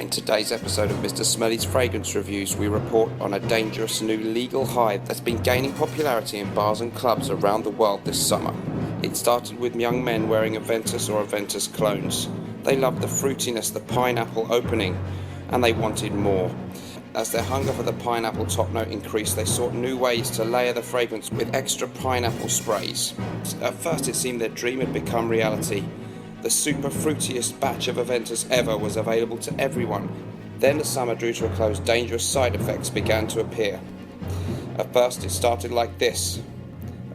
In today's episode of Mr. Smelly's Fragrance Reviews, we report on a dangerous new legal high that's been gaining popularity in bars and clubs around the world this summer. It started with young men wearing Aventus or Aventus clones. They loved the fruitiness, the pineapple opening, and they wanted more. As their hunger for the pineapple top note increased, they sought new ways to layer the fragrance with extra pineapple sprays. At first it seemed their dream had become reality. The super fruitiest batch of Aventus ever was available to everyone. Then the summer drew to a close. Dangerous side effects began to appear. At first it started like this.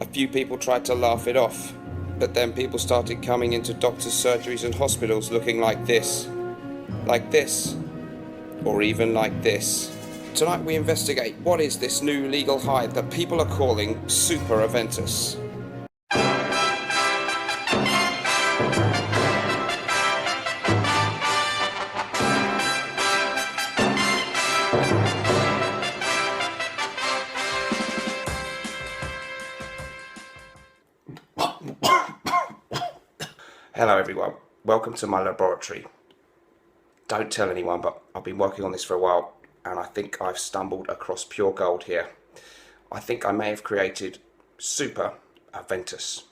A few people tried to laugh it off, but then people started coming into doctors' surgeries and hospitals looking like this, or even like this. Tonight we investigate what is this new legal high that people are calling Super Aventus. Hello everyone, welcome to my laboratory. Don't tell anyone, but I've been working on this for a while and I think I've stumbled across pure gold here. I think I may have created Super Aventus.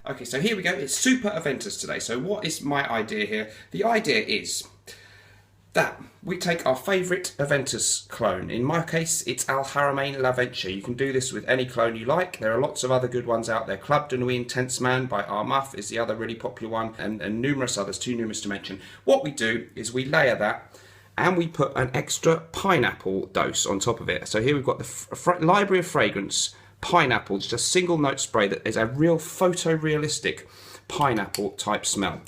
Okay, so here we go, it's Super Aventus today. So what is my idea here? The idea is that we take our favourite Aventus clone. In my case, it's Al Haramain L'Aventure. You can do this with any clone you like. There are lots of other good ones out there. Club de Nuit Intense Man by Armaf is the other really popular one, and numerous others, too numerous to mention. What we do is we layer that and we put an extra pineapple dose on top of it. So here we've got the Library of Fragrance pineapple, just a single note spray that is a real photorealistic pineapple type smell.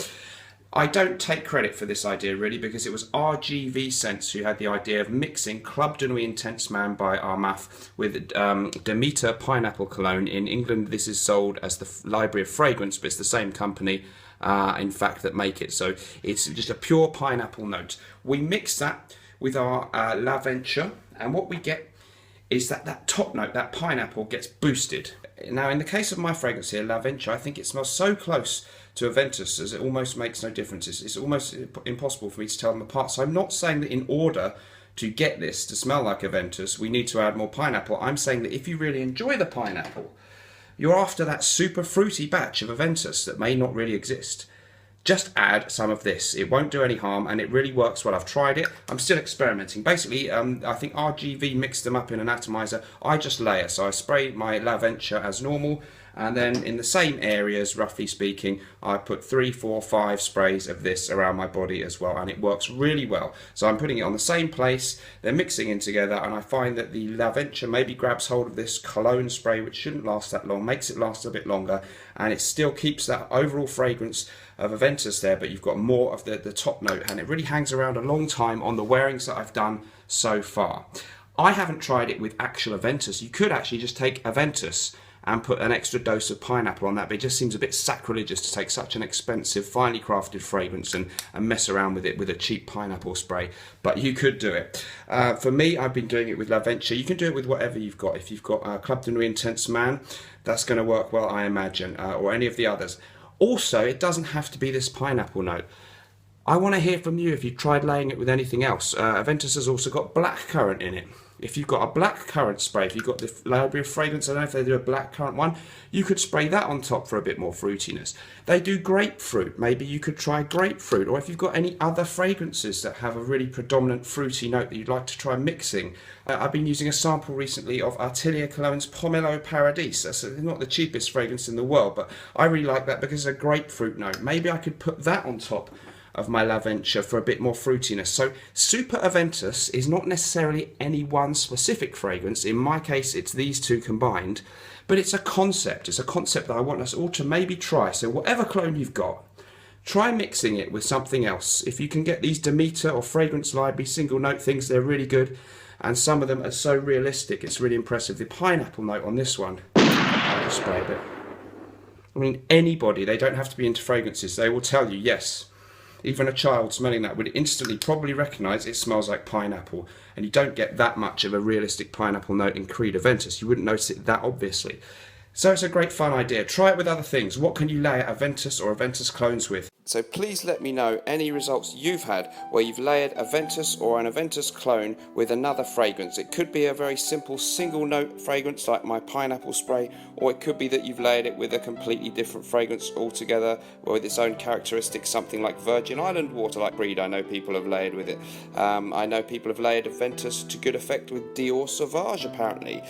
I don't take credit for this idea really, because it was RGV Scents who had the idea of mixing Club de Nuit Intense Man by Armaf with Demeter Pineapple Cologne. In England this is sold as the Library of Fragrance, but it's the same company in fact that make it. So it's just a pure pineapple note. We mix that with our L'Aventure, and what we get is that top note, that pineapple, gets boosted. Now in the case of my fragrance here, L'Aventure, I think it smells so close to Aventus as it almost makes no difference. It's almost impossible for me to tell them apart. So I'm not saying that in order to get this to smell like Aventus, we need to add more pineapple. I'm saying that if you really enjoy the pineapple, you're after that super fruity batch of Aventus that may not really exist. Just add some of this. It won't do any harm and it really works well. I've tried it. I'm still experimenting. Basically, I think RGV mixed them up in an atomizer. I just layer. So I spray my L'Aventure as normal, and then in the same areas, roughly speaking, I put 3, 4, 5 sprays of this around my body as well, and it works really well. So I'm putting it on the same place, they're mixing in together, and I find that the L'Aventure maybe grabs hold of this cologne spray, which shouldn't last that long, makes it last a bit longer, and it still keeps that overall fragrance of Aventus there, but you've got more of the top note, and it really hangs around a long time on the wearings that I've done so far. I haven't tried it with actual Aventus. You could actually just take Aventus and put an extra dose of pineapple on that, but it just seems a bit sacrilegious to take such an expensive, finely crafted fragrance and mess around with it with a cheap pineapple spray. But you could do it. For me, I've been doing it with L'Aventure. You can do it with whatever you've got. If you've got Club de Nuit Intense Man, that's going to work well, I imagine, or any of the others. Also, it doesn't have to be this pineapple note. I want to hear from you if you've tried laying it with anything else. Aventus has also got blackcurrant in it. If you've got a blackcurrant spray, if you've got the Library of Fragrance, I don't know if they do a blackcurrant one, you could spray that on top for a bit more fruitiness. They do grapefruit. Maybe you could try grapefruit. Or if you've got any other fragrances that have a really predominant fruity note that you'd like to try mixing. I've been using a sample recently of Atelier Cologne's Pomelo Paradis. That's not the cheapest fragrance in the world, but I really like that because it's a grapefruit note. Maybe I could put that on top of my L'Aventure for a bit more fruitiness. So Super Aventus is not necessarily any one specific fragrance. In my case, it's these two combined, but it's a concept. It's a concept that I want us all to maybe try. So whatever clone you've got, try mixing it with something else. If you can get these Demeter or Fragrance Library single note things, they're really good. And some of them are so realistic, it's really impressive. The pineapple note on this one, I'll just spray a bit. I mean, anybody, they don't have to be into fragrances, they will tell you, yes, even a child smelling that would instantly probably recognise it smells like pineapple. And you don't get that much of a realistic pineapple note in Creed Aventus. You wouldn't notice it that obviously. So it's a great fun idea. Try it with other things. What can you layer Aventus or Aventus clones with? So please let me know any results you've had where you've layered Aventus or an Aventus clone with another fragrance. It could be a very simple single note fragrance like my pineapple spray, or it could be that you've layered it with a completely different fragrance altogether with its own characteristics, something like Virgin Island water like Breed. I know people have layered with it. I know people have layered Aventus to good effect with Dior Sauvage apparently.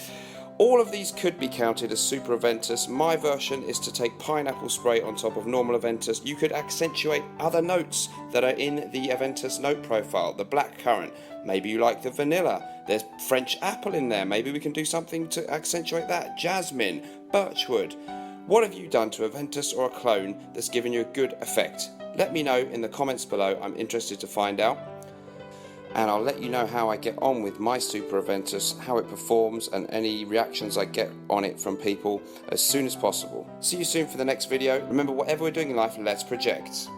All of these could be counted as super Aventus. My version is to take pineapple spray on top of normal Aventus. You could accentuate other notes that are in the Aventus note profile. The blackcurrant, maybe you like the vanilla. There's French apple in there, maybe we can do something to accentuate that. Jasmine, birchwood. What have you done to Aventus or a clone that's given you a good effect? Let me know in the comments below, I'm interested to find out. And I'll let you know how I get on with my Super Aventus, how it performs, and any reactions I get on it from people as soon as possible. See you soon for the next video. Remember, whatever we're doing in life, let's project.